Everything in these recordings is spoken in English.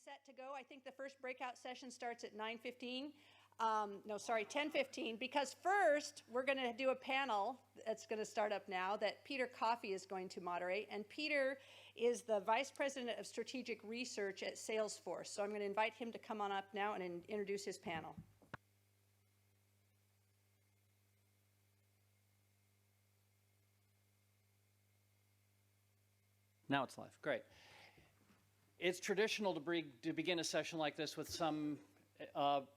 set to go. I think the first breakout session starts at 9:15. No, sorry, 10:15, because first we're going to do a panel that's going to start up now that Peter Coffey is going to moderate. And Peter is the Vice President of Strategic Research at Salesforce. So I'm going to invite him to come on up now and introduce his panel. Now it's live. Great. It's traditional to begin a session like this with some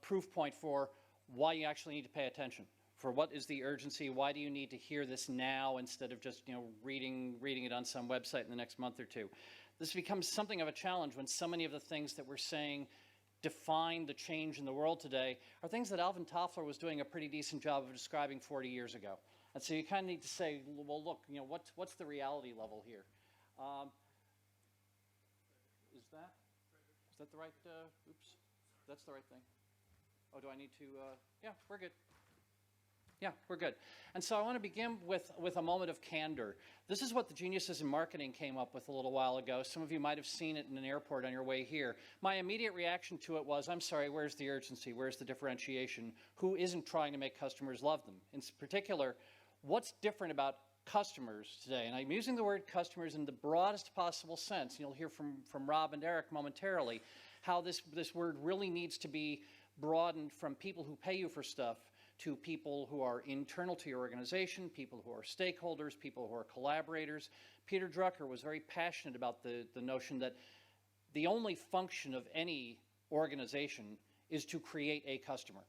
proof point for why you actually need to pay attention. For what is the urgency? Why do you need to hear this now instead of just reading it on some website in the next month or two? This becomes something of a challenge when so many of the things that we're saying define the change in the world today are things that Alvin Toffler was doing a pretty decent job of describing 40 years ago. And so you kind of need to say, well, look, what's the reality level here? Is that the right, oops, that's the right thing. Oh, do I need to, yeah, we're good. Yeah, we're good. And so I want to begin with a moment of candor. This is what the Geniuses in Marketing came up with a little while ago. Some of you might have seen it in an airport on your way here. My immediate reaction to it was, I'm sorry, where's the urgency? Where's the differentiation? Who isn't trying to make customers love them? In particular, what's different about customers today? And I'm using the word customers in the broadest possible sense. You'll hear from Rob and Eric momentarily how this word really needs to be broadened from people who pay you for stuff to people who are internal to your organization, people who are stakeholders, people who are collaborators. Peter Drucker was very passionate about the notion that the only function of any organization is to create a customer.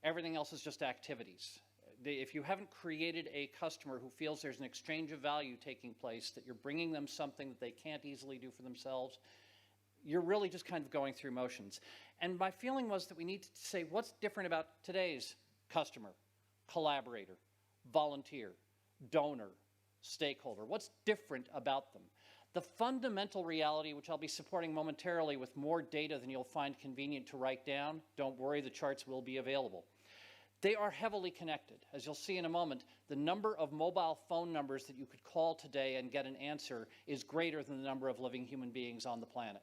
Everything else is just activities. If you haven't created a customer who feels there's an exchange of value taking place, that you're bringing them something that they can't easily do for themselves, you're really just kind of going through motions. And my feeling was that we need to say what's different about today's customer, collaborator, volunteer, donor, stakeholder. What's different about them? The fundamental reality, which I'll be supporting momentarily with more data than you'll find convenient to write down, don't worry, the charts will be available. They are heavily connected. As you'll see in a moment, the number of mobile phone numbers that you could call today and get an answer is greater than the number of living human beings on the planet.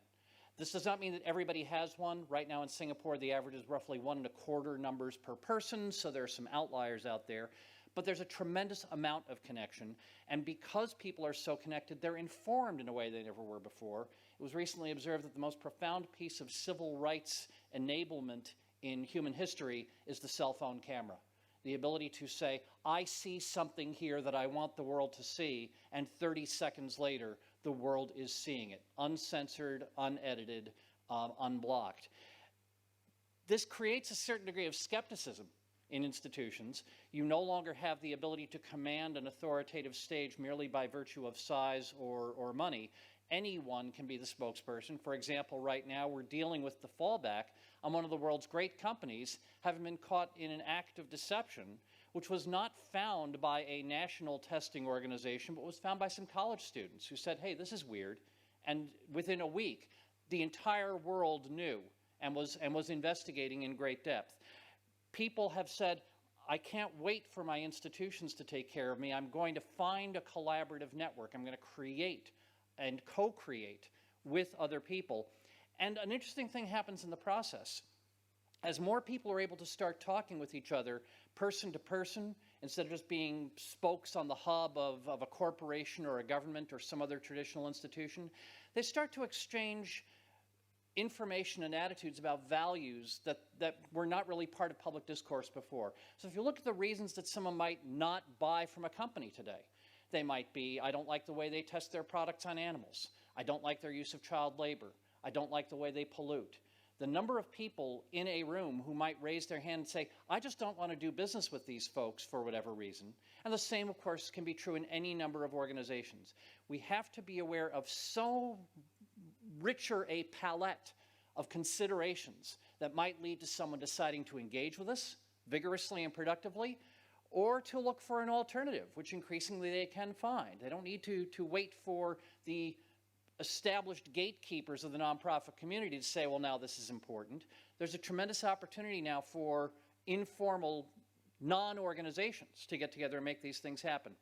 This does not mean that everybody has one. Right now in Singapore, the average is roughly 1.25 numbers per person, so there are some outliers out there. But there's a tremendous amount of connection, and because people are so connected, they're informed in a way they never were before. It was recently observed that the most profound piece of civil rights enablement in human history is the cell phone camera. The ability to say, I see something here that I want the world to see, and 30 seconds later, the world is seeing it, uncensored, unedited, unblocked. This creates a certain degree of skepticism in institutions. You no longer have the ability to command an authoritative stage merely by virtue of size or money. Anyone can be the spokesperson. For example, right now we're dealing with the fallback on one of the world's great companies having been caught in an act of deception, which was not found by a national testing organization, but was found by some college students who said, hey, this is weird. And within a week, the entire world knew and was investigating in great depth. People have said, I can't wait for my institutions to take care of me. I'm going to find a collaborative network. I'm going to create and co-create with other people. And an interesting thing happens in the process. As more people are able to start talking with each other, person to person, instead of just being spokes on the hub of a corporation or a government or some other traditional institution, they start to exchange information and attitudes about values that were not really part of public discourse before. So if you look at the reasons that someone might not buy from a company today, they might be, I don't like the way they test their products on animals. I don't like their use of child labor. I don't like the way they pollute. The number of people in a room who might raise their hand and say, I just don't want to do business with these folks for whatever reason. And the same, of course, can be true in any number of organizations. We have to be aware of so richer a palette of considerations that might lead to someone deciding to engage with us vigorously and productively, or to look for an alternative, which increasingly they can find. They don't need to wait for the established gatekeepers of the nonprofit community to say, well, now this is important. There's a tremendous opportunity now for informal non-organizations to get together and make these things happen.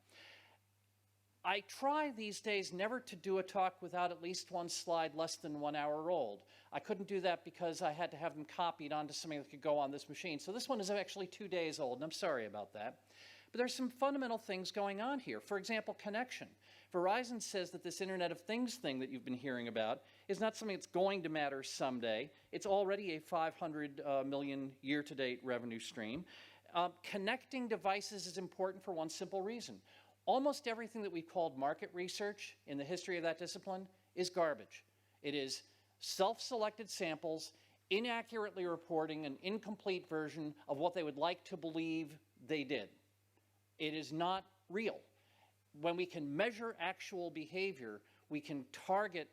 I try these days never to do a talk without at least one slide less than 1 hour old. I couldn't do that because I had to have them copied onto something that could go on this machine. So this one is actually 2 days old, and I'm sorry about that. But there's some fundamental things going on here. For example, connection. Verizon says that this Internet of Things thing that you've been hearing about is not something that's going to matter someday. It's already a 500 million year-to-date revenue stream. Connecting devices is important for one simple reason. Almost everything that we've called market research in the history of that discipline is garbage. It is self-selected samples, inaccurately reporting an incomplete version of what they would like to believe they did. It is not real. When we can measure actual behavior, we can target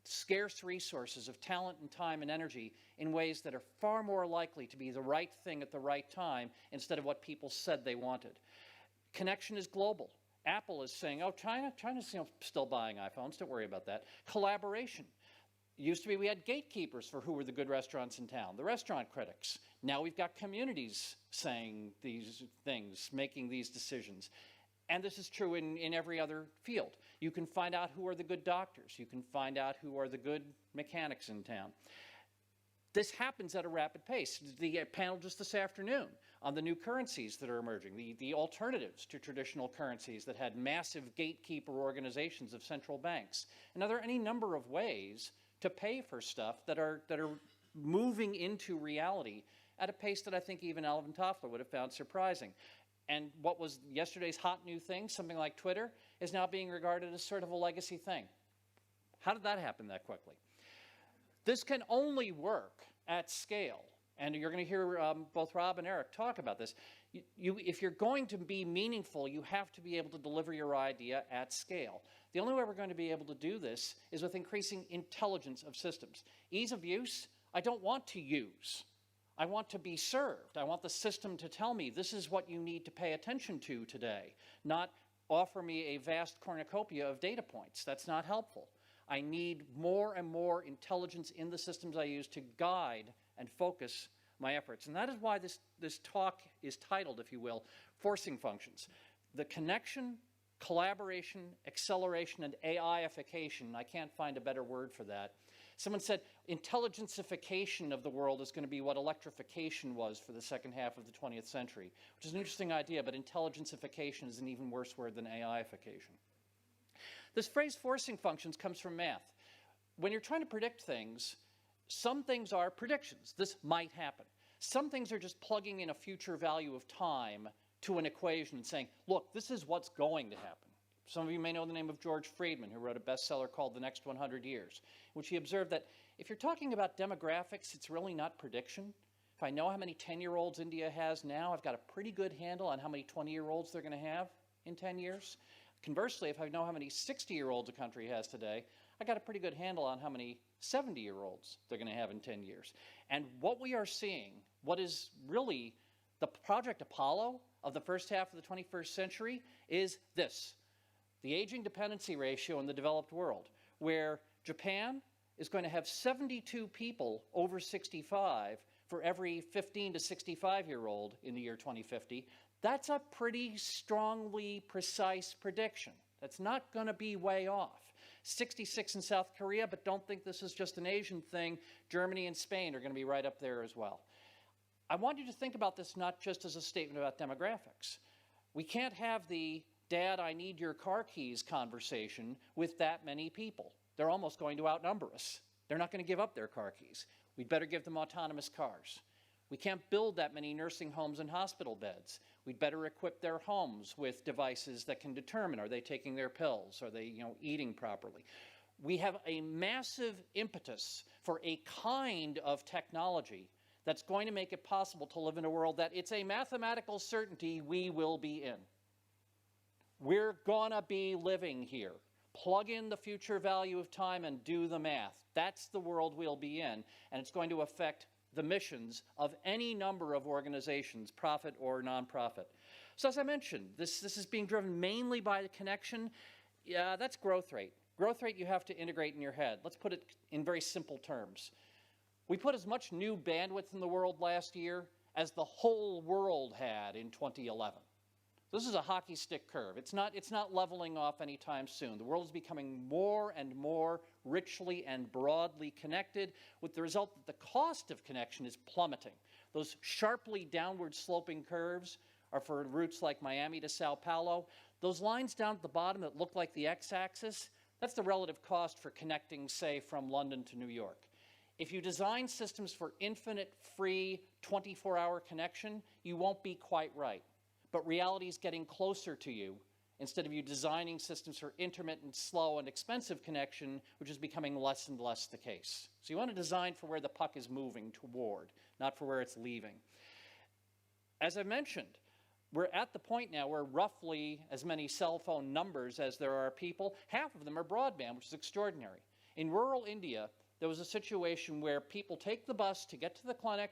scarce resources of talent and time and energy in ways that are far more likely to be the right thing at the right time instead of what people said they wanted. Connection is global. Apple is saying, oh, China's still buying iPhones, don't worry about that. Collaboration. Used to be we had gatekeepers for who were the good restaurants in town, the restaurant critics. Now we've got communities saying these things, making these decisions. And this is true in every other field. You can find out who are the good doctors. You can find out who are the good mechanics in town. This happens at a rapid pace. The panel just this afternoon on the new currencies that are emerging, the alternatives to traditional currencies that had massive gatekeeper organizations of central banks. And are there any number of ways to pay for stuff that are moving into reality at a pace that I think even Alvin Toffler would have found surprising. And what was yesterday's hot new thing, something like Twitter, is now being regarded as sort of a legacy thing. How did that happen that quickly? This can only work at scale. And you're going to hear both Rob and Eric talk about this. If you're going to be meaningful, you have to be able to deliver your idea at scale. The only way we're going to be able to do this is with increasing intelligence of systems. Ease of use, I don't want to use. I want to be served. I want the system to tell me this is what you need to pay attention to today, not offer me a vast cornucopia of data points. That's not helpful. I need more and more intelligence in the systems I use to guide and focus my efforts. And that is why this talk is titled, if you will, Forcing Functions. The connection, collaboration, acceleration, and AIification, I can't find a better word for that. Someone said intelligencification of the world is going to be what electrification was for the second half of the 20th century, which is an interesting idea, but intelligencification is an even worse word than AIification. This phrase forcing functions comes from math. When you're trying to predict things, some things are predictions. This might happen. Some things are just plugging in a future value of time to an equation and saying, look, this is what's going to happen. Some of you may know the name of George Friedman, who wrote a bestseller called The Next 100 Years, in which he observed that if you're talking about demographics, it's really not prediction. If I know how many 10-year-olds India has now, I've got a pretty good handle on how many 20-year-olds they're going to have in 10 years. Conversely, if I know how many 60-year-olds a country has today, I got a pretty good handle on how many 70-year-olds they're going to have in 10 years. And what we are seeing, what is really the Project Apollo of the first half of the 21st century, is this. The aging dependency ratio in the developed world, where Japan is going to have 72 people over 65 for every 15 to 65-year-old in the year 2050. That's a pretty strongly precise prediction. That's not going to be way off. 66 in South Korea, but don't think this is just an Asian thing. Germany and Spain are going to be right up there as well. I want you to think about this not just as a statement about demographics. We can't have the Dad, I need your car keys conversation with that many people. They're almost going to outnumber us. They're not going to give up their car keys. We'd better give them autonomous cars. We can't build that many nursing homes and hospital beds. We'd better equip their homes with devices that can determine, are they taking their pills? Are they, eating properly? We have a massive impetus for a kind of technology that's going to make it possible to live in a world that it's a mathematical certainty we will be in. We're gonna be living here. Plug in the future value of time and do the math. That's the world we'll be in, and it's going to affect the missions of any number of organizations, profit or nonprofit. So as I mentioned, this is being driven mainly by the connection. Yeah, that's growth rate. Growth rate you have to integrate in your head. Let's put it in very simple terms. We put as much new bandwidth in the world last year as the whole world had in 2011. This is a hockey stick curve. It's not leveling off anytime soon. The world is becoming more and more richly and broadly connected, with the result that the cost of connection is plummeting. Those sharply downward sloping curves are for routes like Miami to Sao Paulo. Those lines down at the bottom that look like the x-axis, that's the relative cost for connecting, say, from London to New York. If you design systems for infinite, free, 24-hour connection, you won't be quite right. But reality is getting closer to you instead of you designing systems for intermittent, slow, and expensive connection, which is becoming less and less the case. So you want to design for where the puck is moving toward, not for where it's leaving. As I mentioned, we're at the point now where roughly as many cell phone numbers as there are people, half of them are broadband, which is extraordinary. In rural India, there was a situation where people take the bus to get to the clinic,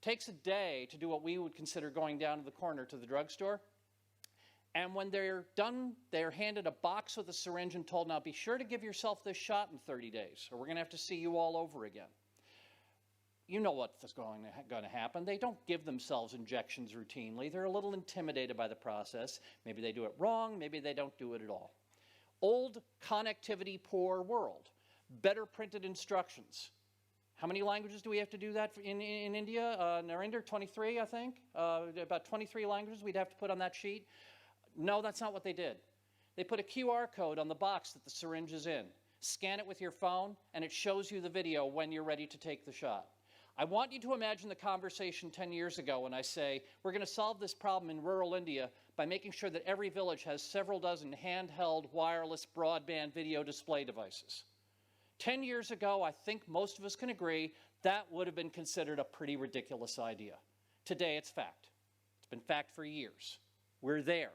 takes a day to do what we would consider going down to the corner to the drugstore. And when they're done, they're handed a box with a syringe and told, now be sure to give yourself this shot in 30 days, or we're going to have to see you all over again. You know what's going to happen. They don't give themselves injections routinely. They're a little intimidated by the process. Maybe they do it wrong. Maybe they don't do it at all. Old, connectivity-poor world. Better printed instructions. How many languages do we have to do that in India? Narinder, 23, I think? About 23 languages we'd have to put on that sheet. No, that's not what they did. They put a QR code on the box that the syringe is in. Scan it with your phone, and it shows you the video when you're ready to take the shot. I want you to imagine the conversation 10 years ago when I say, we're going to solve this problem in rural India by making sure that every village has several dozen handheld, wireless, broadband video display devices. 10 years ago, I think most of us can agree, that would have been considered a pretty ridiculous idea. Today, it's fact. It's been fact for years. We're there.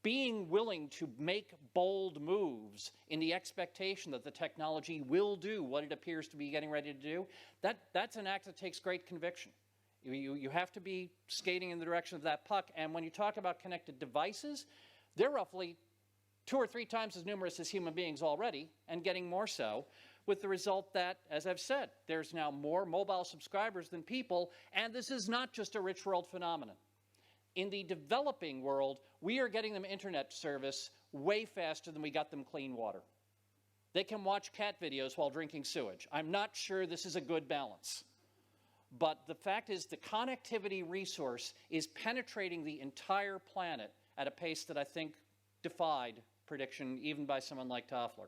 Being willing to make bold moves in the expectation that the technology will do what it appears to be getting ready to do, that's an act that takes great conviction. You have to be skating in the direction of that puck, and when you talk about connected devices, they're roughly 2 or 3 times as numerous as human beings already, and getting more so, with the result that, as I've said, there's now more mobile subscribers than people, and this is not just a rich world phenomenon. In the developing world, we are getting them internet service way faster than we got them clean water. They can watch cat videos while drinking sewage. I'm not sure this is a good balance. But the fact is the connectivity resource is penetrating the entire planet at a pace that I think defied prediction even by someone like Toffler.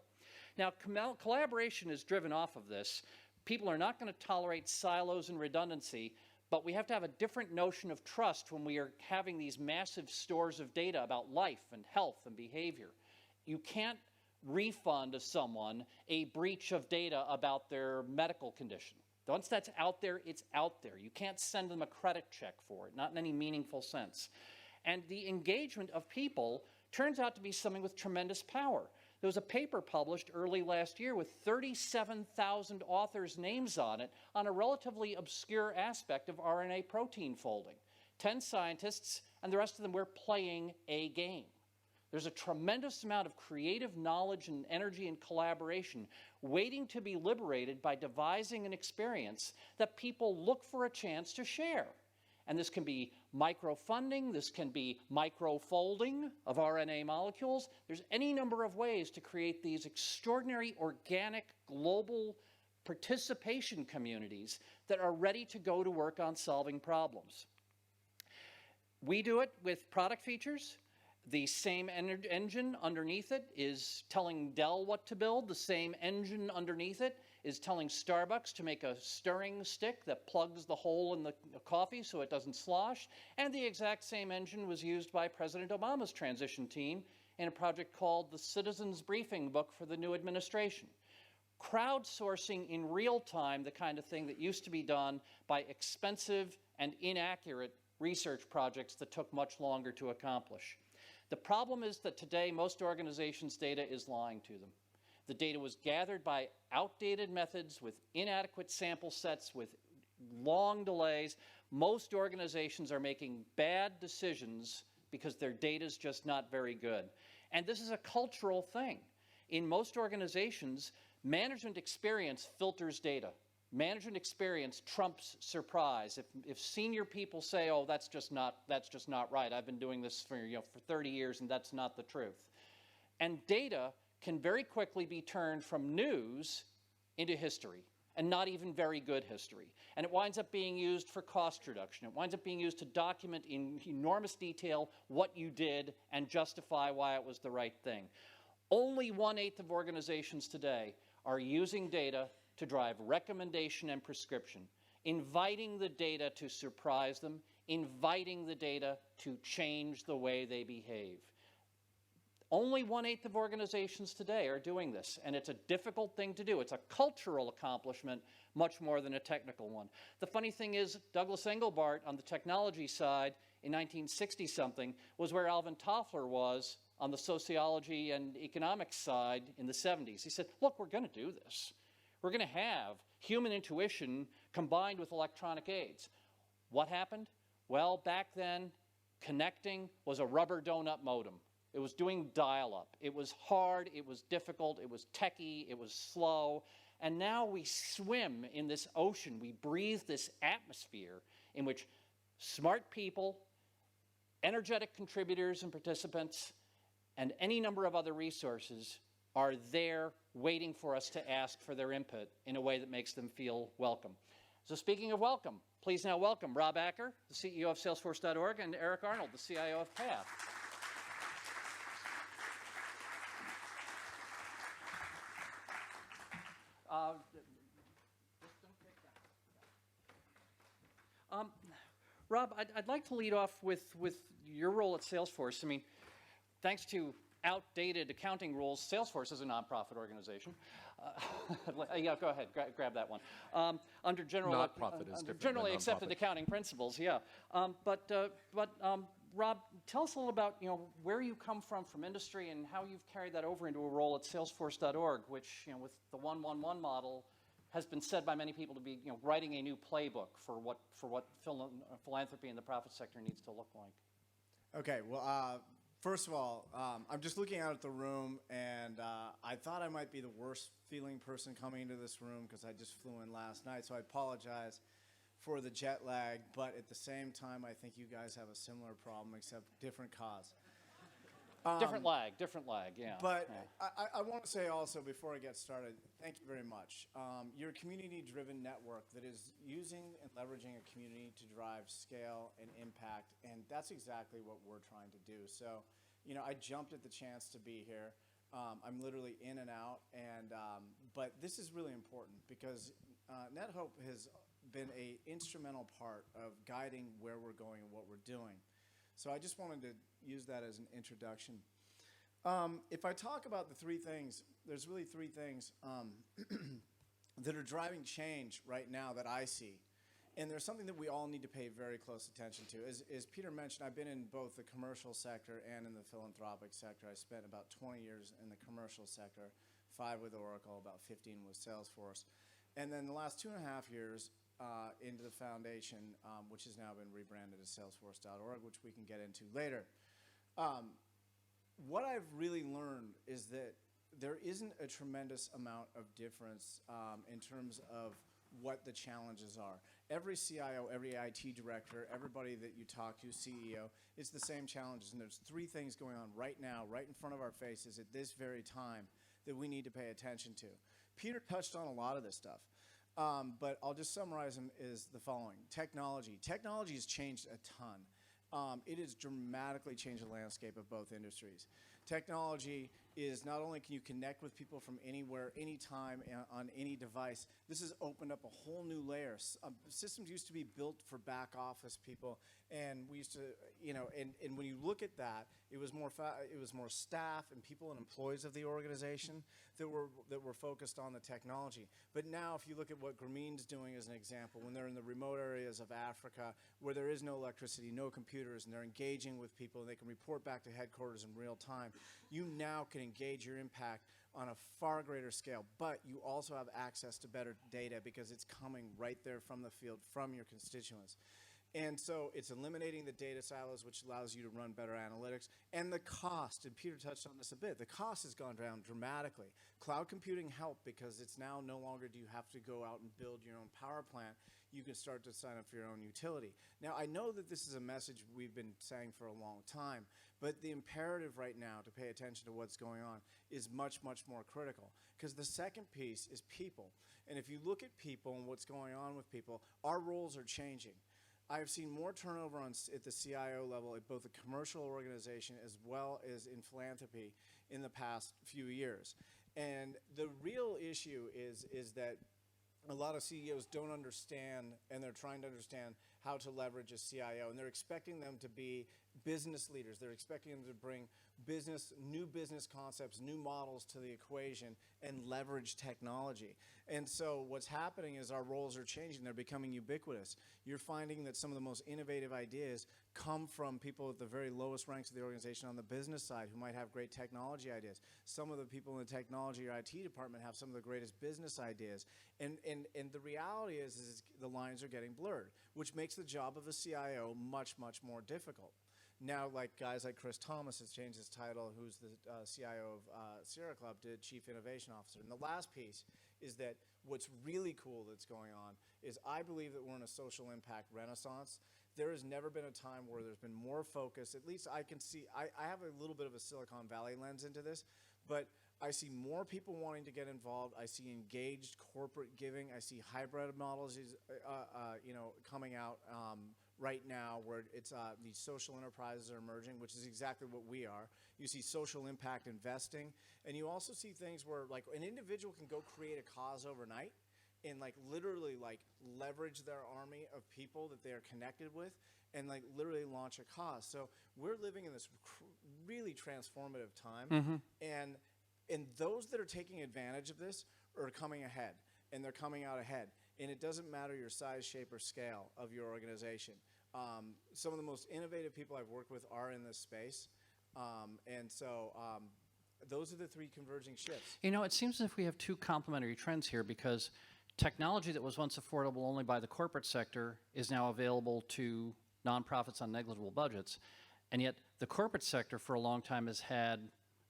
Now, collaboration is driven off of this. People are not going to tolerate silos and redundancy, but we have to have a different notion of trust when we are having these massive stores of data about life and health and behavior. You can't refund someone a breach of data about their medical condition. Once that's out there, it's out there. You can't send them a credit check for it, not in any meaningful sense. And the engagement of people turns out to be something with tremendous power. There was a paper published early last year with 37,000 authors' names on it on a relatively obscure aspect of RNA protein folding. 10 scientists, and the rest of them were playing a game. There's a tremendous amount of creative knowledge and energy and collaboration waiting to be liberated by devising an experience that people look for a chance to share. And this can be microfunding, this can be microfolding of RNA molecules. There's any number of ways to create these extraordinary organic global participation communities that are ready to go to work on solving problems. We do it with product features. The same engine underneath it is telling Dell what to build. The same engine underneath it is telling Starbucks to make a stirring stick that plugs the hole in the coffee so it doesn't slosh. And the exact same engine was used by President Obama's transition team in a project called the Citizens Briefing Book for the new administration. Crowdsourcing in real time, the kind of thing that used to be done by expensive and inaccurate research projects that took much longer to accomplish. The problem is that today most organizations' data is lying to them. The data was gathered by outdated methods with inadequate sample sets, with long delays. Most organizations are making bad decisions because their data is just not very good. And this is a cultural thing. In most organizations, management experience filters data. Management experience trumps surprise. If senior people say, "Oh, that's just not right. I've been doing this for 30 years, and that's not the truth." And data can very quickly be turned from news into history, and not even very good history. And it winds up being used for cost reduction. It winds up being used to document in enormous detail what you did and justify why it was the right thing. Only 1/8 of organizations today are using data to drive recommendation and prescription, inviting the data to surprise them, inviting the data to change the way they behave. Only 1/8 of organizations today are doing this, and it's a difficult thing to do. It's a cultural accomplishment much more than a technical one. The funny thing is, Douglas Engelbart on the technology side in 1960-something was where Alvin Toffler was on the sociology and economics side in the 70s. He said, look, we're going to do this. We're going to have human intuition combined with electronic aids. What happened? Well, back then, connecting was a rubber donut modem. It was doing dial-up. It was hard, it was difficult, it was techy, it was slow. And now we swim in this ocean. We breathe this atmosphere in which smart people, energetic contributors and participants, and any number of other resources are there waiting for us to ask for their input in a way that makes them feel welcome. So speaking of welcome, please now welcome Rob Acker, the CEO of Salesforce.org, and Eric Arnold, the CIO of Path. Rob, I'd like to lead off with your role at Salesforce. I mean, thanks to outdated accounting rules, Salesforce is a nonprofit organization. Yeah, go ahead, grab that one. Under generally accepted accounting principles, yeah. Rob, tell us a little about where you come from industry and how you've carried that over into a role at Salesforce.org, which with the 1-1-1 model has been said by many people to be writing a new playbook for what philanthropy in the profit sector needs to look like. Okay, well, first of all, I'm just looking out at the room, and I thought I might be the worst feeling person coming into this room because I just flew in last night, so I apologize for the jet lag, but at the same time, I think you guys have a similar problem, except different cause. Different lag, yeah. But yeah. I want to say also, before I get started, thank you very much. You're a community-driven network that is using and leveraging a community to drive scale and impact, and that's exactly what we're trying to do. So, I jumped at the chance to be here. I'm literally in and out, but this is really important because NetHope has been an instrumental part of guiding where we're going and what we're doing. So I just wanted to use that as an introduction. If I talk about the three things, there's really three things that are driving change right now that I see. And there's something that we all need to pay very close attention to. As Peter mentioned, I've been in both the commercial sector and in the philanthropic sector. I spent about 20 years in the commercial sector, 5 with Oracle, about 15 with Salesforce. And then the last 2.5 years into the foundation, which has now been rebranded as Salesforce.org, which we can get into later. What I've really learned is that there isn't a tremendous amount of difference in terms of what the challenges are. Every CIO, every IT director, everybody that you talk to, CEO, it's the same challenges. And there's 3 things going on right now, right in front of our faces at this very time that we need to pay attention to. Peter touched on a lot of this stuff. But I'll just summarize them as the following. Technology. Technology has changed a ton. It has dramatically changed the landscape of both industries. Technology is not only can you connect with people from anywhere, anytime, on any device, this has opened up a whole new layer. Systems used to be built for back office people, and we used to, and when you look at that, it was more staff and people and employees of the organization that were focused on the technology. But now, if you look at what Grameen's doing as an example, when they're in the remote areas of Africa where there is no electricity, no computers, and they're engaging with people, and they can report back to headquarters in real time, you now can engage your impact on a far greater scale, but you also have access to better data because it's coming right there from the field, from your constituents. And so it's eliminating the data silos, which allows you to run better analytics. And the cost, and Peter touched on this a bit, the cost has gone down dramatically. Cloud computing helped because it's now no longer do you have to go out and build your own power plant. You can start to sign up for your own utility. Now, I know that this is a message we've been saying for a long time, but the imperative right now to pay attention to what's going on is much, much more critical. Because the second piece is people. And if you look at people and what's going on with people, our roles are changing. I've seen more turnover at the CIO level at both a commercial organization as well as in philanthropy in the past few years. And the real issue is that a lot of CEOs don't understand, and they're trying to understand how to leverage a CIO, and they're expecting them to be business leaders. They're expecting them to bring new business concepts, new models to the equation, and leverage technology. And so what's happening is our roles are changing. They're becoming ubiquitous. You're finding that some of the most innovative ideas come from people at the very lowest ranks of the organization on the business side who might have great technology ideas. Some of the people in the technology or IT department have some of the greatest business ideas. And the reality is the lines are getting blurred, which makes the job of a CIO much, much more difficult. Now, like guys like Chris Thomas has changed his title, who's the CIO of Sierra Club, to Chief Innovation Officer. And the last piece is that what's really cool that's going on is I believe that we're in a social impact renaissance. There has never been a time where there's been more focus. At least I can see, I have a little bit of a Silicon Valley lens into this, but I see more people wanting to get involved. I see engaged corporate giving. I see hybrid models coming out right now where it's these social enterprises are emerging, which is exactly what we are. You see social impact investing, and you also see things where like an individual can go create a cause overnight and like literally like leverage their army of people that they are connected with and like literally launch a cause. So we're living in this really transformative time, and those that are taking advantage of this are coming ahead, and they're coming out ahead. And it doesn't matter your size, shape, or scale of your organization. Some of the most innovative people I've worked with are in this space. And so those are the three converging shifts. You know, it seems as if we have two complementary trends here, because technology that was once affordable only by the corporate sector is now available to nonprofits on negligible budgets. And yet the corporate sector for a long time has had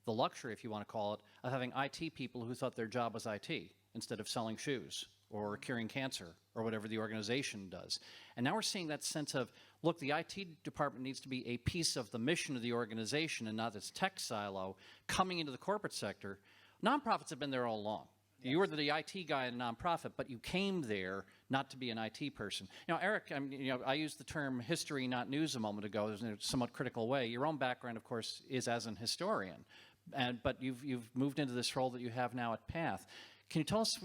the luxury, if you want to call it, of having IT people who thought their job was IT instead of selling shoes or curing cancer or whatever the organization does. And now we're seeing that sense of, look, the IT department needs to be a piece of the mission of the organization and not this tech silo coming into the corporate sector. Nonprofits have been there all along. Yes. You were the IT guy in a nonprofit, but you came there not to be an IT person. Now, Eric, I used the term history, not news, a moment ago in a somewhat critical way. Your own background, of course, is as an historian, but you've moved into this role that you have now at Path. Can you tell us,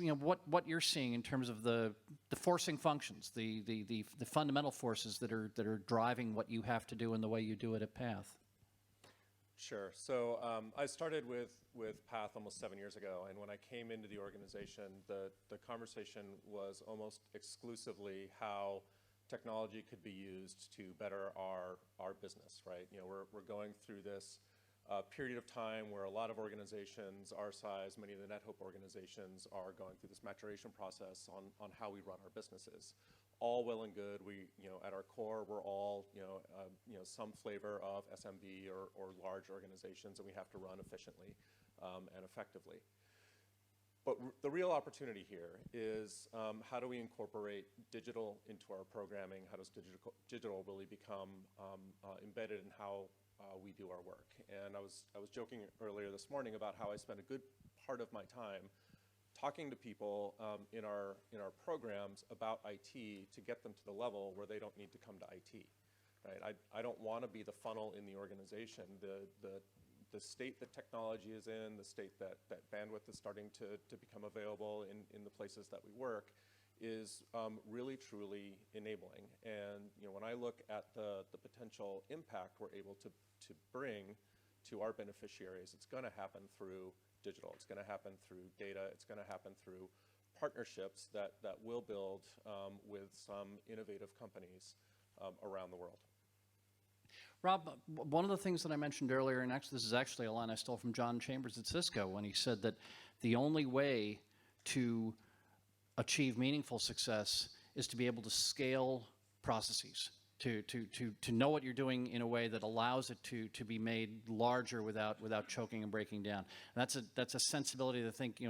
what you're seeing in terms of the forcing functions, the fundamental forces that are driving what you have to do and the way you do it at Path? Sure. So I started with Path almost 7 years ago, and when I came into the organization, the conversation was almost exclusively how technology could be used to better our business. Right? We're going through this period of time where a lot of organizations our size, many of the NetHope organizations, are going through this maturation process on how we run our businesses. All well and good. We, at our core, we're all, some flavor of SMB or large organizations, and we have to run efficiently and effectively. But the real opportunity here is how do we incorporate digital into our programming? How does digital really become embedded in how we do our work? And I was joking earlier this morning about how I spend a good part of my time talking to people in our programs about IT to get them to the level where they don't need to come to IT. Right? I don't want to be the funnel in the organization. The state that technology is in, the state that bandwidth is starting to become available in the places that we work, is really, truly enabling. And when I look at the potential impact we're able to bring to our beneficiaries, it's going to happen through digital. It's going to happen through data. It's going to happen through partnerships that we'll build with some innovative companies around the world. Rob, one of the things that I mentioned earlier, and actually this is actually a line I stole from John Chambers at Cisco, when he said that the only way to achieve meaningful success is to be able to scale processes, to know what you're doing in a way that allows it to be made larger without choking and breaking down. And that's a sensibility that I think,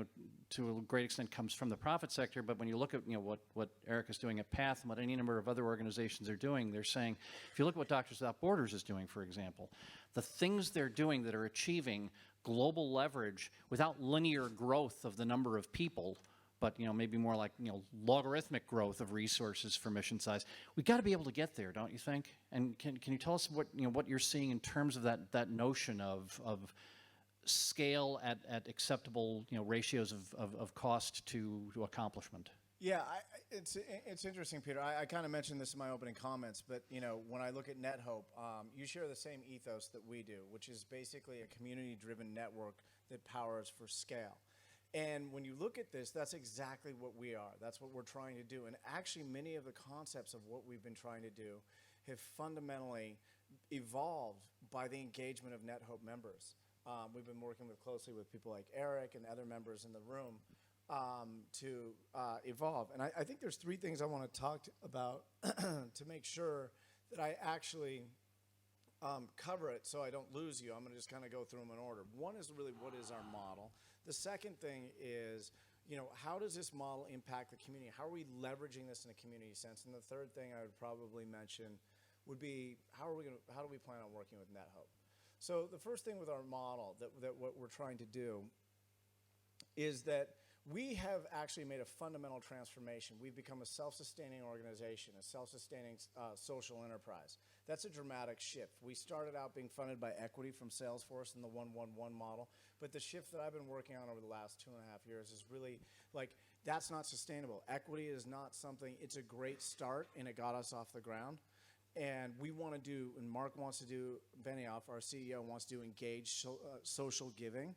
to a great extent comes from the profit sector. But when you look at what Eric is doing at PATH and what any number of other organizations are doing, they're saying, if you look at what Doctors Without Borders is doing, for example, the things they're doing that are achieving global leverage without linear growth of the number of people, but maybe more like logarithmic growth of resources for mission size. We've got to be able to get there, don't you think? And can you tell us what you're seeing in terms of that notion of scale at acceptable ratios of cost to accomplishment? Yeah, it's interesting, Peter. I kind of mentioned this in my opening comments, but when I look at NetHope, you share the same ethos that we do, which is basically a community-driven network that powers for scale. And when you look at this, that's exactly what we are. That's what we're trying to do. And actually, many of the concepts of what we've been trying to do have fundamentally evolved by the engagement of NetHope members. We've been working closely with people like Eric and other members in the room to evolve. And I think there's three things I want to talk about to make sure that I actually cover it so I don't lose you. I'm going to just kind of go through them in order. One is really, what is our model? The second thing is, how does this model impact the community? How are we leveraging this in a community sense? And the third thing I would probably mention would be, how do we plan on working with NetHope? So the first thing with our model, that what we're trying to do, is that we have actually made a fundamental transformation. We've become a self-sustaining organization, a self-sustaining social enterprise. That's a dramatic shift. We started out being funded by equity from Salesforce in the 1-1-1 model, but the shift that I've been working on over the last 2.5 years is really that's not sustainable. Equity is not something, it's a great start and it got us off the ground. And we want to do, and Mark wants to do, Benioff, our CEO, wants to do engaged social giving.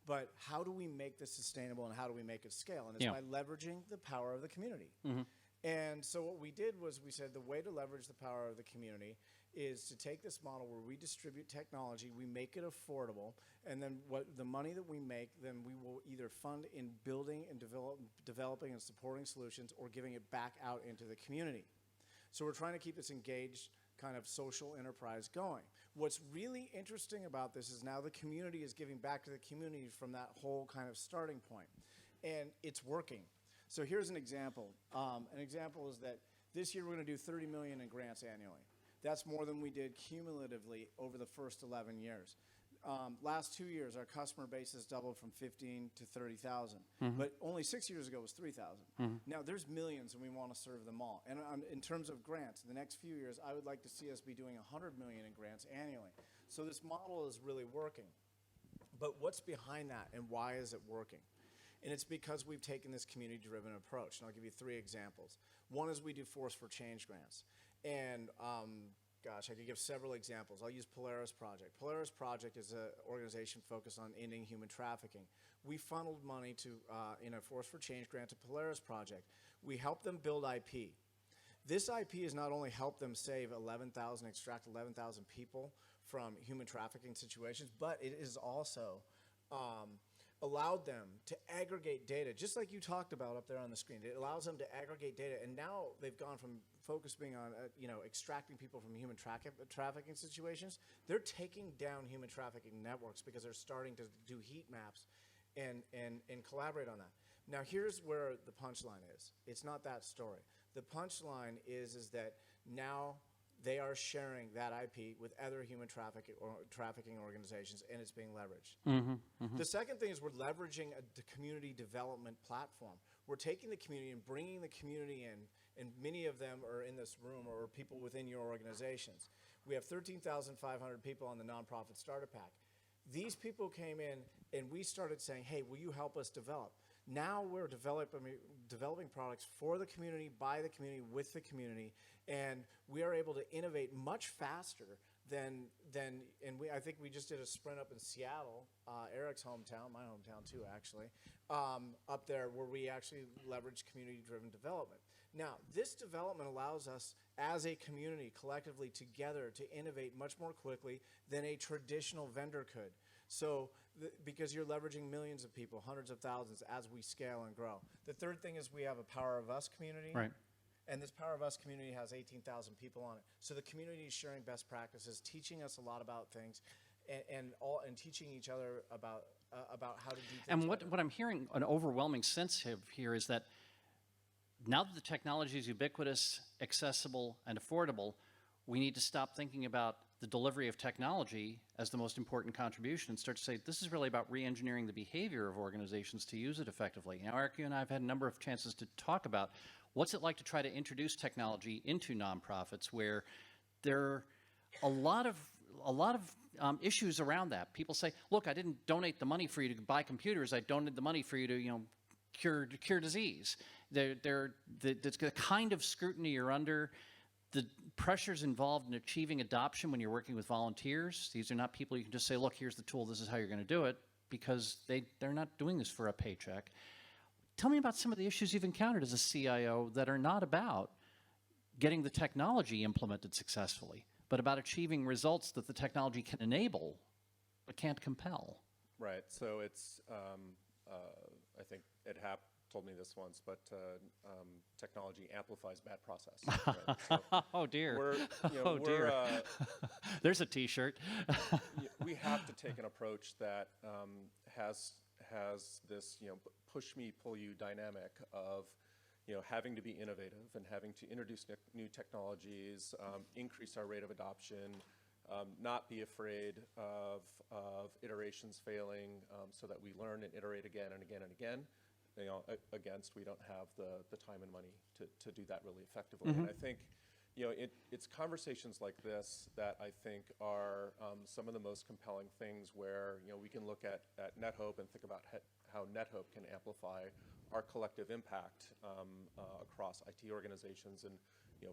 But how do we make this sustainable and how do we make it scale? And it's by leveraging the power of the community. Mm-hmm. And so what we did was we said the way to leverage the power of the community is to take this model where we distribute technology, we make it affordable, and then what the money that we make, then we will either fund in building and developing and supporting solutions or giving it back out into the community. So we're trying to keep this engaged kind of social enterprise going. What's really interesting about this is now the community is giving back to the community from that whole kind of starting point. And it's working. So here's an example. An example is that this year we're going to do $30 million in grants annually. That's more than we did cumulatively over the first 11 years. Last 2 years, our customer base has doubled from 15 to 30,000. Mm-hmm. But only 6 years ago it was 3,000. Mm-hmm. Now there's millions and we want to serve them all. And in terms of grants, in the next few years, I would like to see us be doing $100 million in grants annually. So this model is really working. But what's behind that and why is it working? And it's because we've taken this community-driven approach. And I'll give you 3 examples. One is we do Force for Change grants. And gosh, I could give several examples. I'll use Polaris Project. Polaris Project is an organization focused on ending human trafficking. We funneled money in a Force for Change grant to Polaris Project. We helped them build IP. This IP has not only helped them extract 11,000 people from human trafficking situations, but it has also allowed them to aggregate data, just like you talked about up there on the screen. It allows them to aggregate data, and now they've gone from focusing on extracting people from human trafficking situations. They're taking down human trafficking networks because they're starting to do heat maps and collaborate on that. Now here's where the punchline is. It's not that story. The punchline is that now they are sharing that IP with other human trafficking organizations, and it's being leveraged. Mm-hmm, mm-hmm. The second thing is we're leveraging the community development platform. We're taking the community and bringing the community in, and many of them are in this room or people within your organizations. We have 13,500 people on the Nonprofit Starter Pack. These people came in, and we started saying, hey, will you help us develop? Now we're developing products for the community, by the community, with the community, and we are able to innovate much faster than I think we just did a sprint up in Seattle, Eric's hometown, my hometown too, actually, up there where we actually leverage community-driven development. Now, this development allows us as a community collectively together to innovate much more quickly than a traditional vendor could. So, because you're leveraging millions of people, hundreds of thousands as we scale and grow. The third thing is we have a Power of Us community. Right. And this Power of Us community has 18,000 people on it. So the community is sharing best practices, teaching us a lot about things, and teaching each other about how to do things And better. what I'm hearing, an overwhelming sense of here is that now that the technology is ubiquitous, accessible, and affordable, we need to stop thinking about the delivery of technology as the most important contribution and start to say, this is really about re-engineering the behavior of organizations to use it effectively. Now, Eric, you and I have had a number of chances to talk about what's it like to try to introduce technology into nonprofits where there are a lot of issues around that. People say, look, I didn't donate the money for you to buy computers. I donated the money for you to, cure disease. The kind of scrutiny you're under, the pressures involved in achieving adoption when you're working with volunteers. These are not people you can just say, look, here's the tool, this is how you're going to do it, because they're not doing this for a paycheck. Tell me about some of the issues you've encountered as a CIO that are not about getting the technology implemented successfully, but about achieving results that the technology can enable, but can't compel. Right. So it's, I think Ed Happ told me this once, but technology amplifies bad process. Right? So Oh dear. we're, Dear. There's a T-shirt. We have to take an approach that has this push me, pull you dynamic of having to be innovative and having to introduce new technologies, increase our rate of adoption, not be afraid of iterations failing, so that we learn and iterate again and again and again. We don't have the time and money to do that really effectively. And I think it's conversations like this that I think are some of the most compelling things where we can look at NetHope and think about how NetHope can amplify our collective impact across IT organizations and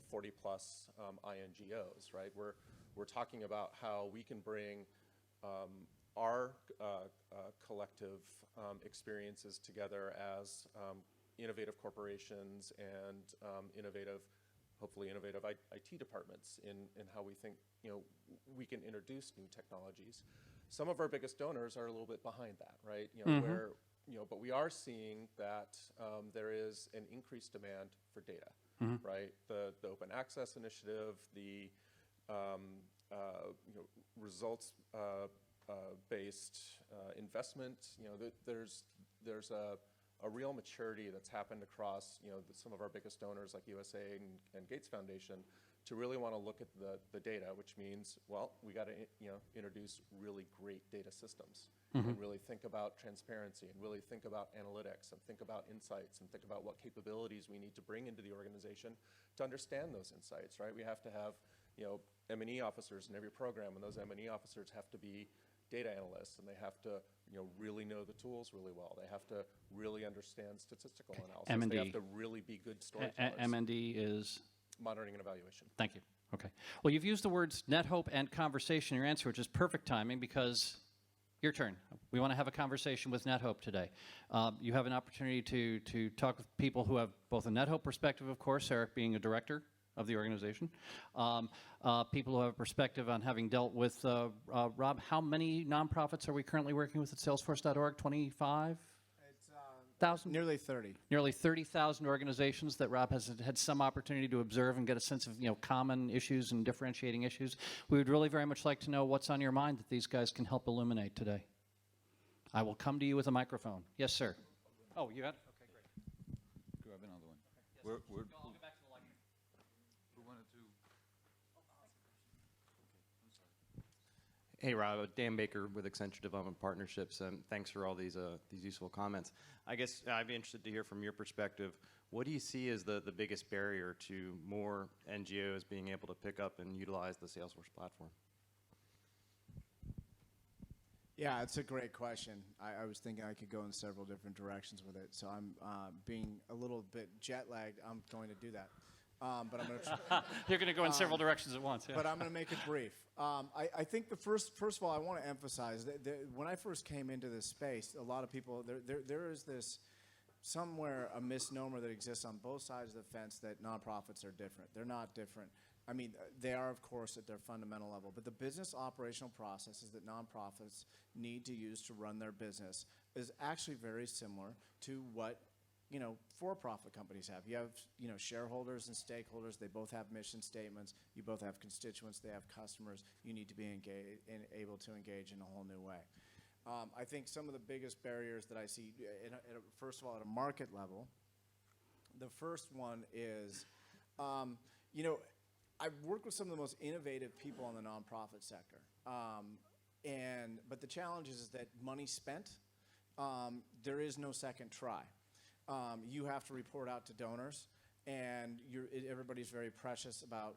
40 plus INGOs, right? We're talking about how we can bring our collective experiences together as innovative corporations and hopefully innovative IT departments in how we think we can introduce new technologies. Some of our biggest donors are a little bit behind that, right? But we are seeing that there is an increased demand for data, right? The Open Access Initiative, the results based investment. There's a real maturity that's happened across some of our biggest donors like USA and Gates Foundation to really want to look at the data, which means, well, we got to introduce really great data systems and really think about transparency and really think about analytics and think about insights and think about what capabilities we need to bring into the organization to understand those insights, right? We have to have M&E officers in every program, and those M&E officers have to be data analysts, and they have to really know the tools really well. They have to really understand statistical analysis. M&D. They have to really be good storytellers. M&D is? Monitoring and evaluation. Thank you. Okay. Well, you've used the words NetHope and conversation in your answer, which is perfect timing because your turn. We want to have a conversation with NetHope today. You have an opportunity to talk with people who have both a NetHope perspective, of course, Eric being a director of the organization, people who have a perspective on having dealt with, Rob, how many nonprofits are we currently working with at Salesforce.org? 25? It's nearly 30. Nearly 30,000 organizations that Rob has had some opportunity to observe and get a sense of common issues and differentiating issues. We would really very much like to know what's on your mind that these guys can help illuminate today. I will come to you with a microphone. Yes, sir. Oh, you got it? Okay, great. Grab another one. Yes, We're, I'll get back to the lecture. who wanted to? Hey, Rob, Dan Baker with Accenture Development Partnerships. Thanks for all these useful comments. I guess I'd be interested to hear from your perspective, what do you see as the biggest barrier to more NGOs being able to pick up and utilize the Salesforce platform? Yeah, it's a great question. I was thinking I could go in several different directions with it. So I'm being a little bit jet lagged. I'm going to do that. But I'm going to. You're going to go in several directions at once. Yeah. But I'm going to make it brief. I think first of all, I want to emphasize that when I first came into this space, a lot of people there is this somewhere a misnomer that exists on both sides of the fence that nonprofits are different. They're not different. I mean, they are, of course, at their fundamental level. But the business operational processes that nonprofits need to use to run their business is actually very similar to what for-profit companies have. You have, shareholders and stakeholders. They both have mission statements. You both have constituents. They have customers. You need to be able to engage in a whole new way. I think some of the biggest barriers that I see, first of all, at a market level, the first one is, I've worked with some of the most innovative people in the nonprofit sector. But the challenge is that money spent, there is no second try. You have to report out to donors, and everybody's very precious about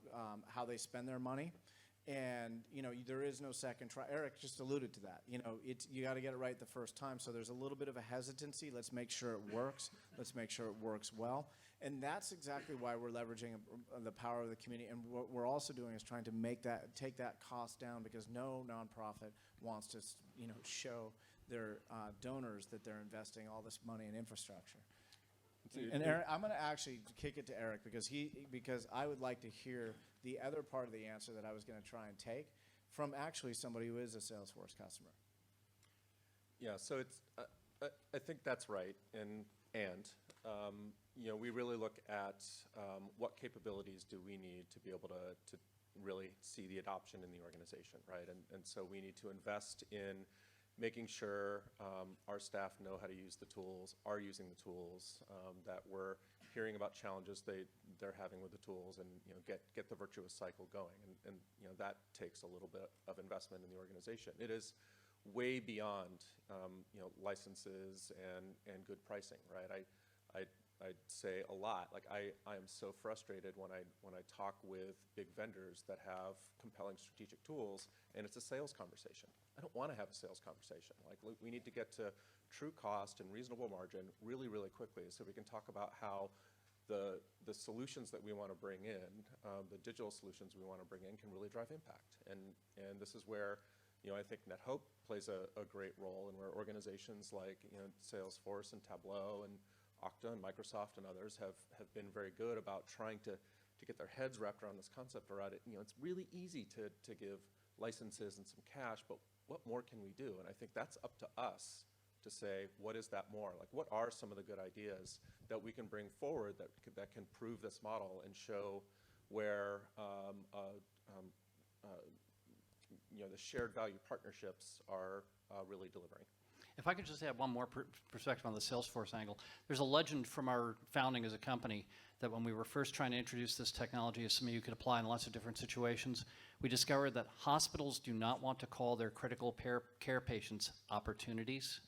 how they spend their money. And there is no second try. Eric just alluded to that. You got to get it right the first time. So there's a little bit of a hesitancy. Let's make sure it works. Let's make sure it works well. And that's exactly why we're leveraging the power of the community. And what we're also doing is trying to take that cost down, because no nonprofit wants to show their donors that they're investing all this money in infrastructure. And Eric, I'm going to actually kick it to Eric because I would like to hear the other part of the answer that I was going to try and take from actually somebody who is a Salesforce customer. Yeah, so it's I think that's right, and we really look at what capabilities do we need to be able to really see the adoption in the organization, right? And so we need to invest in making sure our staff know how to use the tools, are using the tools, that we're hearing about challenges they're having with the tools, and get the virtuous cycle going. And that takes a little bit of investment in the organization. It is way beyond licenses and good pricing, right? I'd say a lot. Like I am so frustrated when I talk with big vendors that have compelling strategic tools, and it's a sales conversation. I don't want to have a sales conversation. Like, we need to get to true cost and reasonable margin really, really quickly, so we can talk about how the solutions that we want to bring in, the digital solutions we want to bring in, can really drive impact. And this is where I think NetHope plays a great role, and where organizations like Salesforce and Tableau and Okta and Microsoft and others have been very good about trying to get their heads wrapped around this concept around it. It's really easy to give licenses and some cash, but what more can we do? And I think that's up to us to say, what is that more? Like, what are some of the good ideas that we can bring forward that can prove this model and show where the shared value partnerships are really delivering? If I could just add one more perspective on the Salesforce angle. There's a legend from our founding as a company that when we were first trying to introduce this technology as something you could apply in lots of different situations, we discovered that hospitals do not want to call their critical care patients opportunities.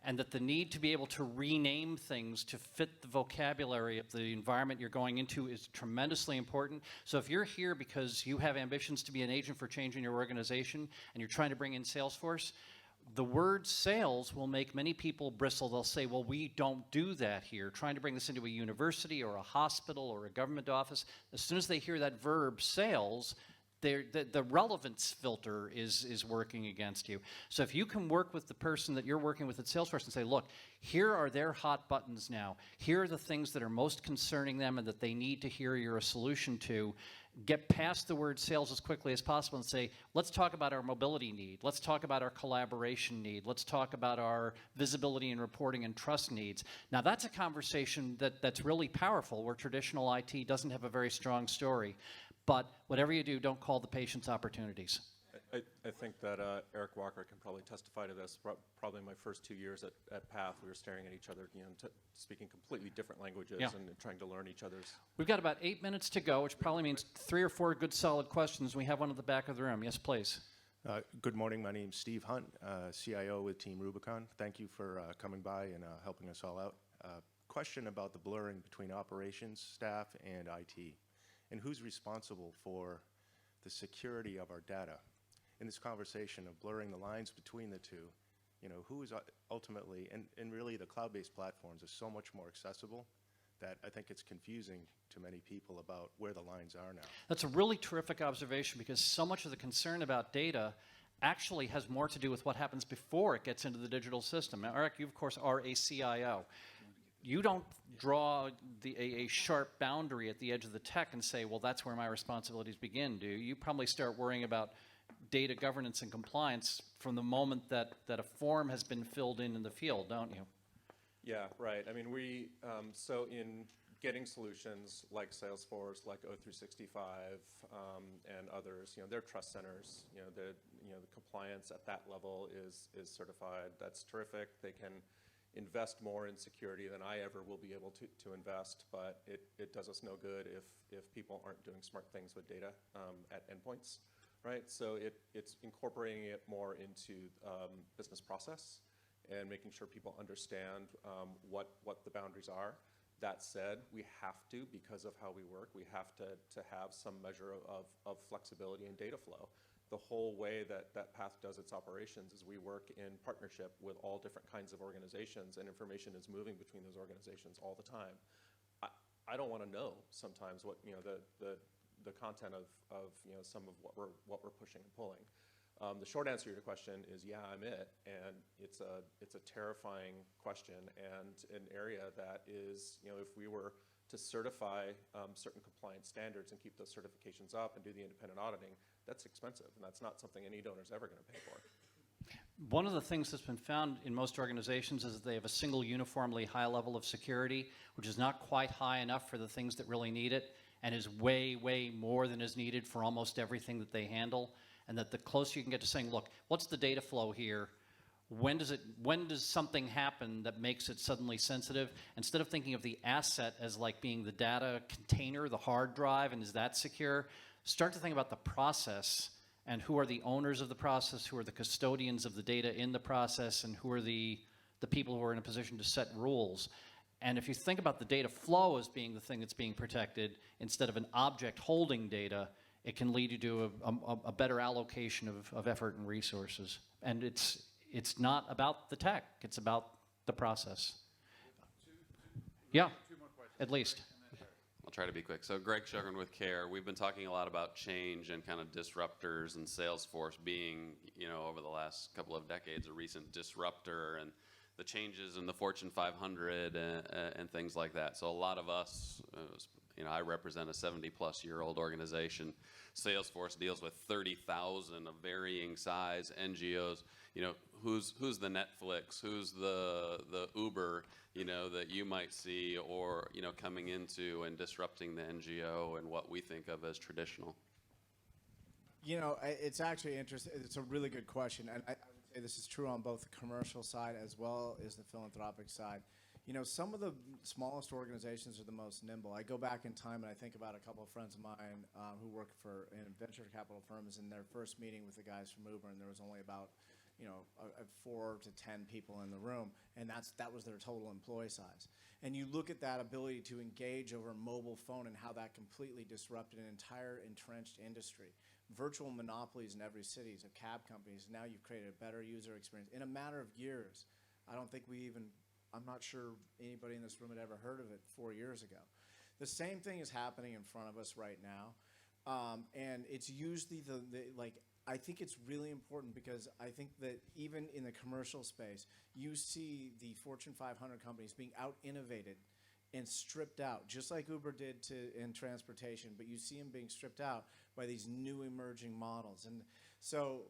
And that the need to be able to rename things to fit the vocabulary of the environment you're going into is tremendously important. So if you're here because you have ambitions to be an agent for change in your organization and you're trying to bring in Salesforce, the word sales will make many people bristle. They'll say, well, we don't do that here. Trying to bring this into a university or a hospital or a government office, as soon as they hear that verb sales, the relevance filter is working against you. So if you can work with the person that you're working with at Salesforce and say, look, here are their hot buttons now. Here are the things that are most concerning them and that they need to hear you're a solution to. Get past the word sales as quickly as possible and say, let's talk about our mobility need. Let's talk about our collaboration need. Let's talk about our visibility and reporting and trust needs. Now, that's a conversation that's really powerful, where traditional IT doesn't have a very strong story. But whatever you do, don't call the patients opportunities. I think that Eric Walker can probably testify to this. Probably my first 2 years at Path, we were staring at each other, speaking completely different languages and trying to learn each other's. We've got about 8 minutes to go, which probably means 3 or 4 good solid questions. We have one at the back of the room. Yes, please. Good morning. My name's Steve Hunt, CIO with Team Rubicon. Thank you for coming by and helping us all out. Question about the blurring between operations staff and IT, and who's responsible for the security of our data. In this conversation of blurring the lines between the two, who is ultimately, and really the cloud-based platforms are so much more accessible that I think it's confusing to many people about where the lines are now. That's a really terrific observation, because so much of the concern about data actually has more to do with what happens before it gets into the digital system. Now, Eric, you of course are a CIO. You don't draw a sharp boundary at the edge of the tech and say, well, that's where my responsibilities begin, do you? You probably start worrying about data governance and compliance from the moment that a form has been filled in the field, don't you? Yeah, right. I mean, so in getting solutions like Salesforce, like O365, and others, they're trust centers. The compliance at that level is certified. That's terrific. They can invest more in security than I ever will be able to invest, but it does us no good if people aren't doing smart things with data at endpoints, right? So it's incorporating it more into business process and making sure people understand what the boundaries are. That said, we have to, because of how we work, we have to have some measure of flexibility and data flow. The whole way that Path does its operations is we work in partnership with all different kinds of organizations, and information is moving between those organizations all the time. I don't want to know sometimes what the content of some of what we're pushing and pulling. The short answer to your question is, yeah, I'm it, and it's a terrifying question and an area that is, if we were to certify certain compliance standards and keep those certifications up and do the independent auditing, that's expensive, and that's not something any donor is ever going to pay for. One of the things that's been found in most organizations is that they have a single uniformly high level of security, which is not quite high enough for the things that really need it, and is way, way more than is needed for almost everything that they handle. And that the closer you can get to saying, look, what's the data flow here? When does something happen that makes it suddenly sensitive? Instead of thinking of the asset as like being the data container, the hard drive, and is that secure, start to think about the process and who are the owners of the process, who are the custodians of the data in the process, and who are the people who are in a position to set rules. And if you think about the data flow as being the thing that's being protected instead of an object holding data, it can lead you to a better allocation of effort and resources. And it's not about the tech, it's about the process. Yeah, at least. I'll try to be quick. So Greg Shugren with CARE. We've been talking a lot about change and kind of disruptors, and Salesforce being, over the last couple of decades, a recent disruptor, and the changes in the Fortune 500 and things like that. So a lot of us, I represent a 70-plus-year-old organization. Salesforce deals with 30,000 of varying size NGOs. Who's the Netflix? Who's the Uber? That you might see, or coming into and disrupting the NGO and what we think of as traditional. It's actually interesting. It's a really good question, and I would say this is true on both the commercial side as well as the philanthropic side. Some of the smallest organizations are the most nimble. I go back in time and I think about a couple of friends of mine who work in venture capital firms, in their first meeting with the guys from Uber, and there was only about 4 to 10 people in the room, and that was their total employee size. And you look at that ability to engage over mobile phone and how that completely disrupted an entire entrenched industry. Virtual monopolies in every city of cab companies. Now you've created a better user experience in a matter of years. I'm not sure anybody in this room had ever heard of it 4 years ago. The same thing is happening in front of us right now, and it's usually I think it's really important, because I think that even in the commercial space, you see the Fortune 500 companies being out-innovated and stripped out, just like Uber did in transportation, but you see them being stripped out by these new emerging models. And so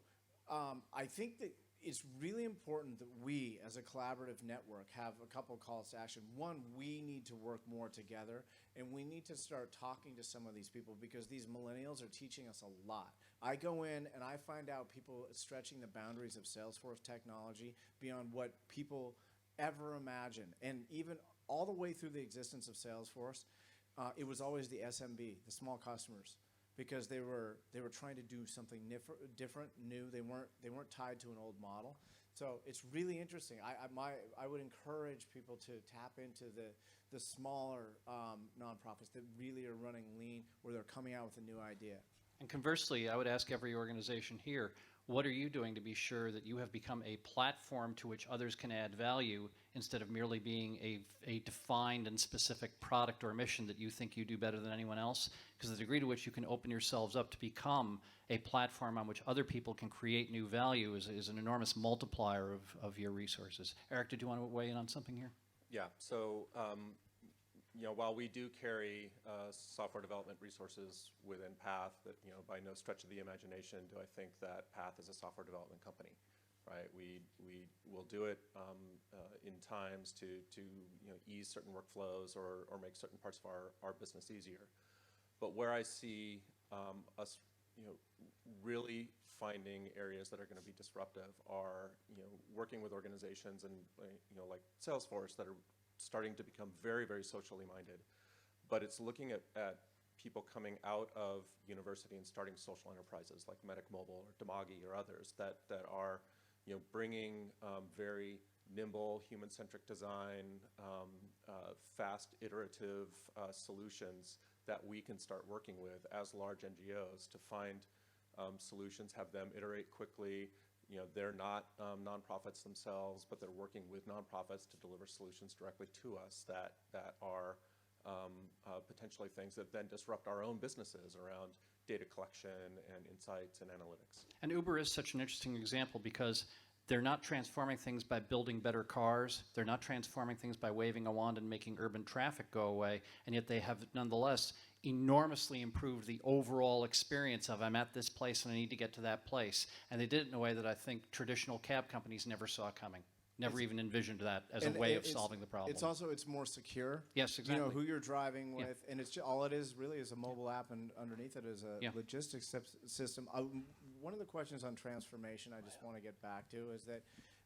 I think that it's really important that we, as a collaborative network, have a couple calls to action. One, we need to work more together, and we need to start talking to some of these people, because these millennials are teaching us a lot. I go in and I find out people stretching the boundaries of Salesforce technology beyond what people ever imagined. And even all the way through the existence of Salesforce, it was always the SMB, the small customers, because they were trying to do something different, new. They weren't tied to an old model. So it's really interesting. I would encourage people to tap into the smaller nonprofits that really are running lean, where they're coming out with a new idea. And conversely, I would ask every organization here, what are you doing to be sure that you have become a platform to which others can add value, instead of merely being a defined and specific product or mission that you think you do better than anyone else? Because the degree to which you can open yourselves up to become a platform on which other people can create new value is an enormous multiplier of your resources. Eric, did you want to weigh in on something here? Yeah, so while we do carry software development resources within Path, that by no stretch of the imagination do I think that Path is a software development company. right? We will do it in times to ease certain workflows or make certain parts of our business easier. But where I see us really finding areas that are going to be disruptive are working with organizations and like Salesforce that are starting to become very, very socially minded. But it's looking at people coming out of university and starting social enterprises like Medic Mobile or Damagi or others that are bringing very nimble, human-centric design, fast, iterative solutions that we can start working with as large NGOs to find solutions, have them iterate quickly. They're not nonprofits themselves, but they're working with nonprofits to deliver solutions directly to us that are potentially things that then disrupt our own businesses around data collection and insights and analytics. And Uber is such an interesting example because they're not transforming things by building better cars. They're not transforming things by waving a wand and making urban traffic go away. And yet they have nonetheless enormously improved the overall experience of I'm at this place and I need to get to that place. And they did it in a way that I think traditional cab companies never saw coming. Never even envisioned that as a way of solving the problem. It's more secure. Yes, exactly. You know who you're driving with, Yeah. and it's all it is really is a mobile app, and underneath it is a Yeah. logistics system. One of the questions on transformation I just want to get back to is that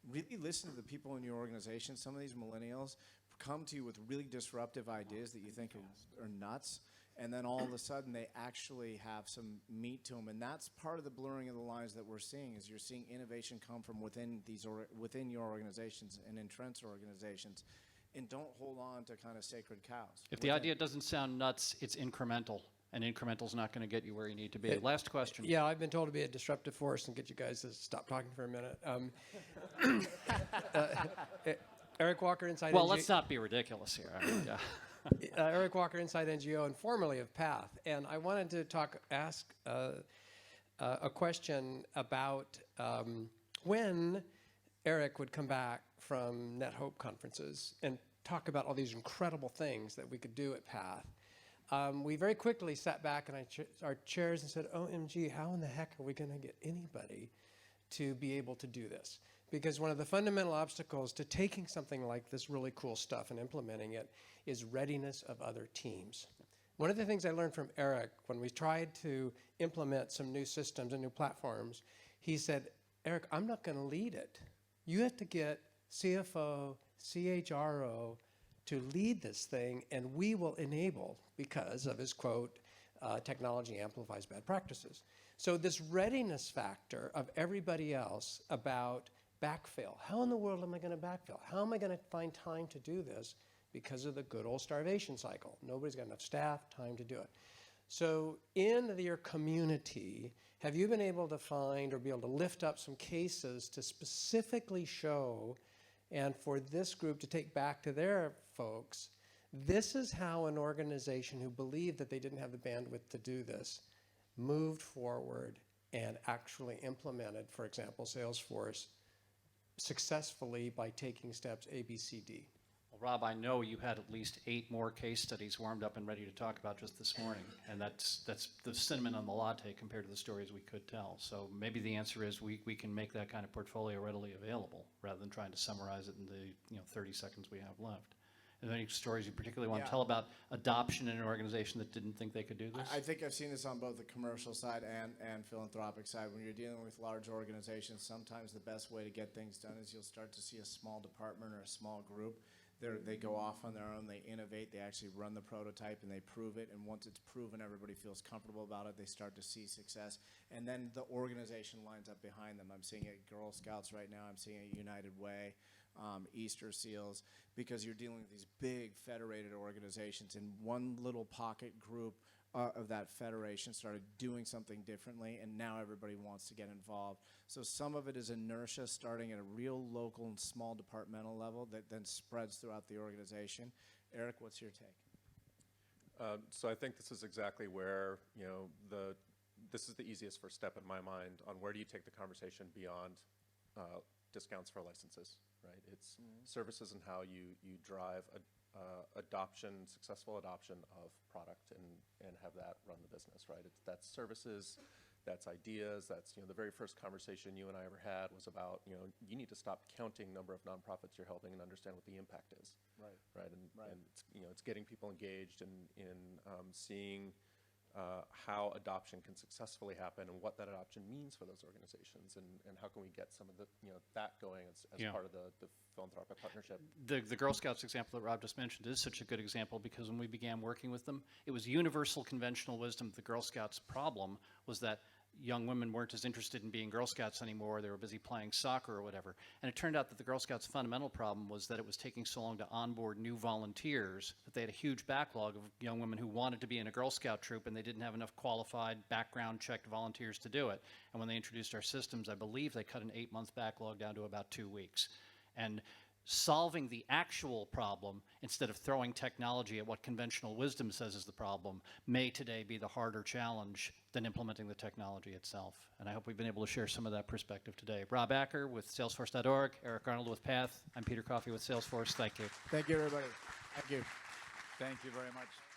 really listen to the people in your organization. Some of these millennials come to you with really disruptive ideas that you think are nuts. And then all of a sudden, they actually have some meat to them, and that's part of the blurring of the lines that we're seeing. Is you're seeing innovation come from within within your organizations and entrenched organizations, and don't hold on to kind of sacred cows. If the idea doesn't sound nuts, it's incremental, and incremental's not going to get you where you need to be. Last question. Yeah, I've been told to be a disruptive force and get you guys to stop talking for a minute. Eric Walker, Inside Well, NGO. let's not be ridiculous here. I mean, yeah. Eric Walker, Inside NGO, and formerly of PATH. And I wanted to ask a question about when Eric would come back from Net Hope conferences and talk about all these incredible things that we could do at PATH. We very quickly sat back in our chairs and said, OMG, how in the heck are we going to get anybody to be able to do this? Because one of the fundamental obstacles to taking something like this really cool stuff and implementing it is readiness of other teams. One of the things I learned from Eric when we tried to implement some new systems and new platforms, he said, Eric, I'm not going to lead it. You have to get CFO, CHRO to lead this thing, and we will enable, because of his quote, technology amplifies bad practices. So this readiness factor of everybody else about backfill. How in the world am I going to backfill? How am I going to find time to do this? Because of the good old starvation cycle. Nobody's got enough staff, time to do it. So in your community, have you been able to find or be able to lift up some cases to specifically show, and for this group to take back to their folks, this is how an organization who believed that they didn't have the bandwidth to do this moved forward and actually implemented, for example, Salesforce successfully by taking steps A, B, C, D. Well, Rob, I know you had at least 8 more case studies warmed up and ready to talk about just this morning, and that's the cinnamon on the latte compared to the stories we could tell. So maybe the answer is we can make that kind of portfolio readily available rather than trying to summarize it in the 30 seconds we have left. Are there any stories you particularly want to tell about adoption in an organization that didn't think they could do this? I think I've seen this on both the commercial side and philanthropic side. When you're dealing with large organizations, sometimes the best way to get things done is you'll start to see a small department or a small group. They go off on their own, they innovate, they actually run the prototype and they prove it, and once it's proven, everybody feels comfortable about it, they start to see success, and then the organization lines up behind them. I'm seeing it at Girl Scouts right now, I'm seeing it at United Way, Easter Seals, because you're dealing with these big federated organizations, and one little pocket group of that federation started doing something differently, and now everybody wants to get involved. So some of it is inertia starting at a real local and small departmental level that then spreads throughout the organization. Eric, what's your take? So I think this is exactly where, this is the easiest first step in my mind on where do you take the conversation beyond discounts for licenses, right? It's services and how you drive successful adoption of product and have that run the business, right? That's services that's ideas, that's, the very first conversation you and I ever had was about, you need to stop counting number of nonprofits you're helping and understand what the impact is. Right. Right, and it's, it's getting people engaged in seeing how adoption can successfully happen and what that adoption means for those organizations, and how can we get some of the, that going as Yeah. part of the philanthropic partnership. The Girl Scouts example that Rob just mentioned is such a good example because when we began working with them, it was universal conventional wisdom. The Girl Scouts' problem was that young women weren't as interested in being Girl Scouts anymore. They were busy playing soccer or whatever. And it turned out that the Girl Scouts' fundamental problem was that it was taking so long to onboard new volunteers that they had a huge backlog of young women who wanted to be in a Girl Scout troop, and they didn't have enough qualified, background-checked volunteers to do it. And when they introduced our systems, I believe they cut an 8-month backlog down to about 2 weeks. And solving the actual problem instead of throwing technology at what conventional wisdom says is the problem may today be the harder challenge than implementing the technology itself. And I hope we've been able to share some of that perspective today. Rob Acker with Salesforce.org, Eric Arnold with Path. I'm Peter Coffey with Salesforce. Thank you. Thank you, everybody. Thank you. Thank you very much.